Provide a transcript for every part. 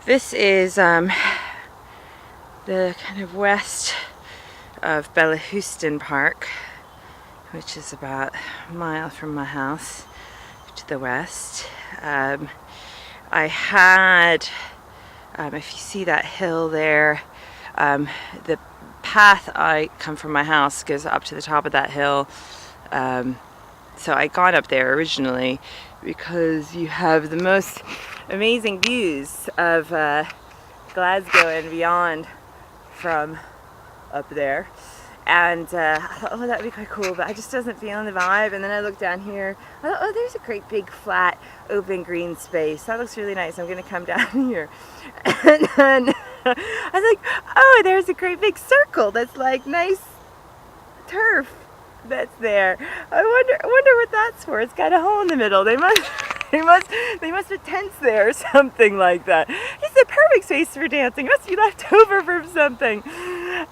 This is the kind of west of Bellahouston Park, which is about a mile from my house to the west. I had, if you see that hill there, the path I come from my house goes up to the top of that hill. So I got up there originally because you have the most amazing views of Glasgow and beyond from up there. And I thought, oh, that would be quite cool, but I just wasn't feeling the vibe. And then I looked down here. I thought, oh, there's a great big flat open green space. That looks really nice. I'm going to come down here. And then I was like, oh, there's a great big circle that's like nice turf that's there. I wonder what that's for. It's got a hole in the middle. They must put tents there or something like that. It's the perfect space for dancing. It must be left over from something.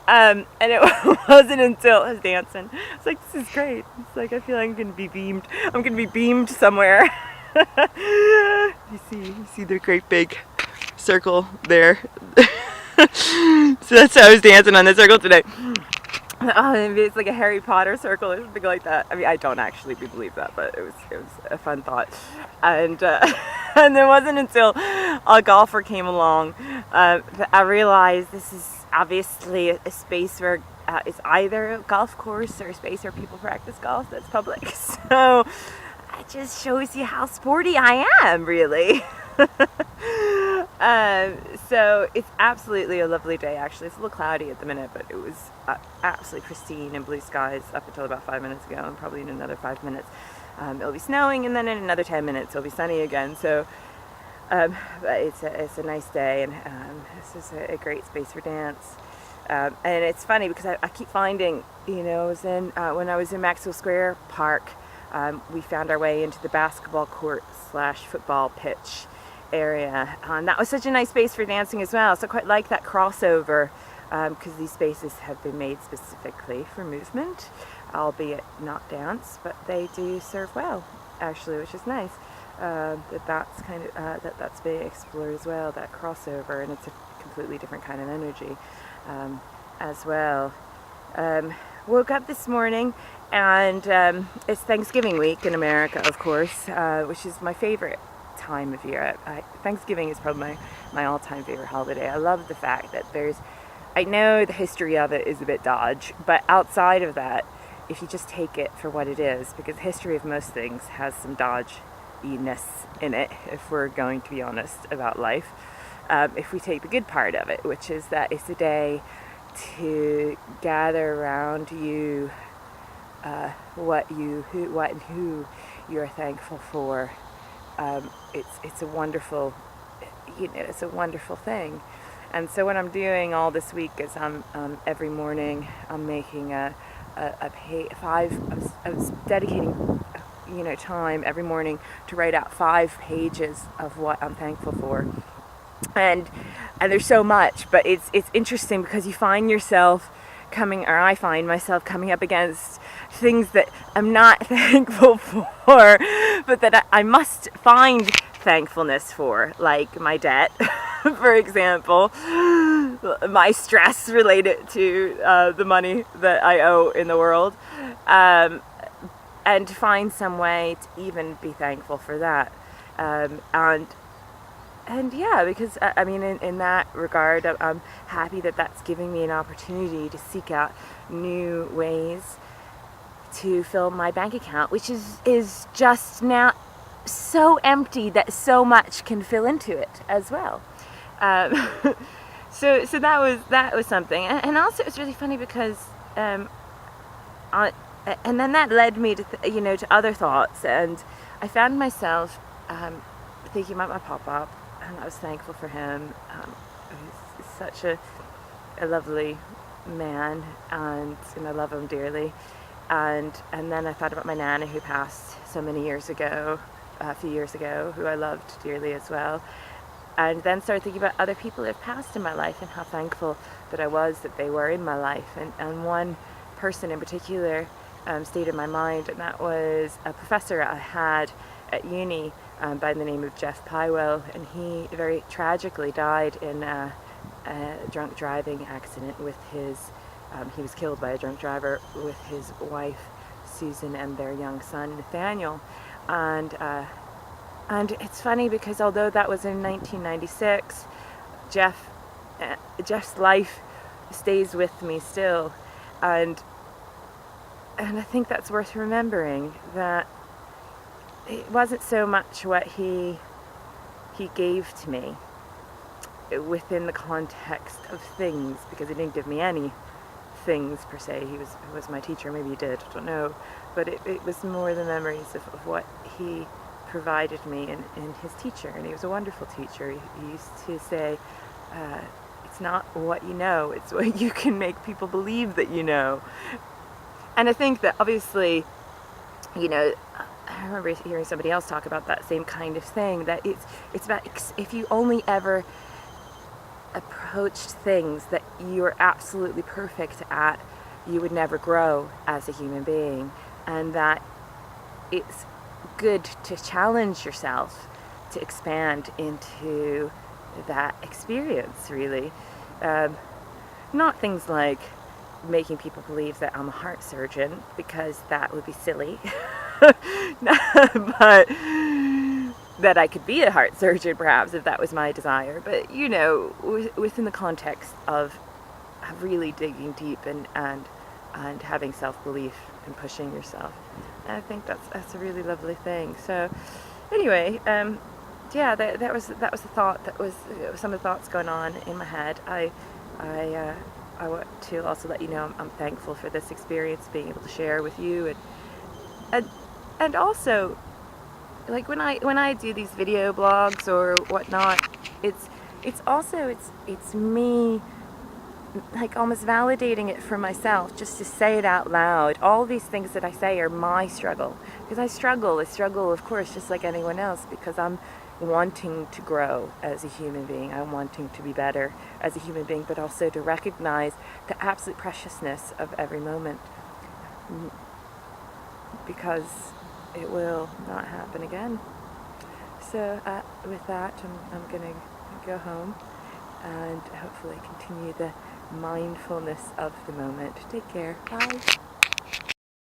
And it wasn't until I was dancing. It's like, this is great. It's like, I feel like I'm going to be beamed. I'm going to be beamed somewhere. You see the great big circle there. So that's how I was dancing on the circle today. Oh, maybe it's like a Harry Potter circle or something like that. I mean, I don't actually believe that, but it was a fun thought. And and it wasn't until a golfer came along that I realized this is obviously a space where it's either a golf course or a space where people practice golf that's public. So it just shows you how sporty I am, really. So it's absolutely a lovely day. Actually, it's a little cloudy at the minute, but it was absolutely pristine and blue skies up until about 5 minutes ago, and probably in another 5 minutes it'll be snowing, and then in another 10 minutes it'll be sunny again. So but it's a nice day, and this is a great space for dance. And it's funny because I keep finding, when I was in Maxwell Square Park, we found our way into the basketball court / football pitch area, and that was such a nice space for dancing as well. So I quite like that crossover, because these spaces have been made specifically for movement, albeit not dance, but they do serve well, actually, which is nice. That's kind of that's being explored as well, that crossover, and it's a completely different kind of energy as well. Woke up this morning, and it's Thanksgiving week in America, of course, which is my favorite time of year. Thanksgiving is probably my all-time favorite holiday. I love the fact that I know the history of it is a bit dodge, but outside of that, if you just take it for what it is, because the history of most things has some dodginess in it, if we're going to be honest about life. If we take the good part of it, which is that it's a day to gather around you what and who you're thankful for. It's a wonderful, it's a wonderful thing. And so what I'm doing all this week is I'm every morning I'm making I was dedicating time every morning to write out 5 pages of what I'm thankful for. And there's so much, but it's interesting because you find yourself I find myself coming up against things that I'm not thankful for, but that I must find thankfulness for, like my debt, for example, my stress related to the money that I owe in the world, and to find some way to even be thankful for that. And yeah, because I mean, in that regard, I'm happy that that's giving me an opportunity to seek out new ways to fill my bank account, which is just now so empty that so much can fill into it as well. So that was something, and also it was really funny because and then that led me to to other thoughts, and I found myself thinking about my pop-up. And I was thankful for him. He's such a lovely man, and I love him dearly. And then I thought about my nana who passed so many years ago, a few years ago, who I loved dearly as well. And then started thinking about other people that have passed in my life and how thankful that I was that they were in my life. And one person in particular stayed in my mind, and that was a professor I had at uni by the name of Geoff Pywell, and he very tragically died in a drunk driving accident with his, he was killed by a drunk driver with his wife Susan and their young son Nathaniel. And it's funny because although that was in 1996, Geoff's life stays with me still, and I think that's worth remembering, that it wasn't so much what he gave to me within the context of things, because he didn't give me any things per se. He was my teacher, maybe he did, I don't know, but it was more the memories of what he provided me in his teacher. And he was a wonderful teacher. He used to say, it's not what you know, it's what you can make people believe that you know. And I think that obviously, you know, I remember hearing somebody else talk about that same kind of thing, that it's about if you only ever approached things that you're absolutely perfect at, you would never grow as a human being. And that it's good to challenge yourself to expand into that experience, really. Not things like making people believe that I'm a heart surgeon, because that would be silly. But that I could be a heart surgeon, perhaps, if that was my desire. But, you know, within the context of really digging deep and having self-belief and pushing yourself. And I think that's a really lovely thing. So, anyway, yeah, that was the thought. That was some of the thoughts going on in my head. I want to also let you know I'm thankful for this experience, being able to share with you, and also, like when I do these video blogs or whatnot, it's me, like, almost validating it for myself, just to say it out loud. All these things that I say are my struggle, because I struggle, of course, just like anyone else, because I'm wanting to grow as a human being. I'm wanting to be better as a human being, but also to recognize the absolute preciousness of every moment, because it will not happen again. So with that, I'm going to go home and hopefully continue the mindfulness of the moment. Take care. Bye.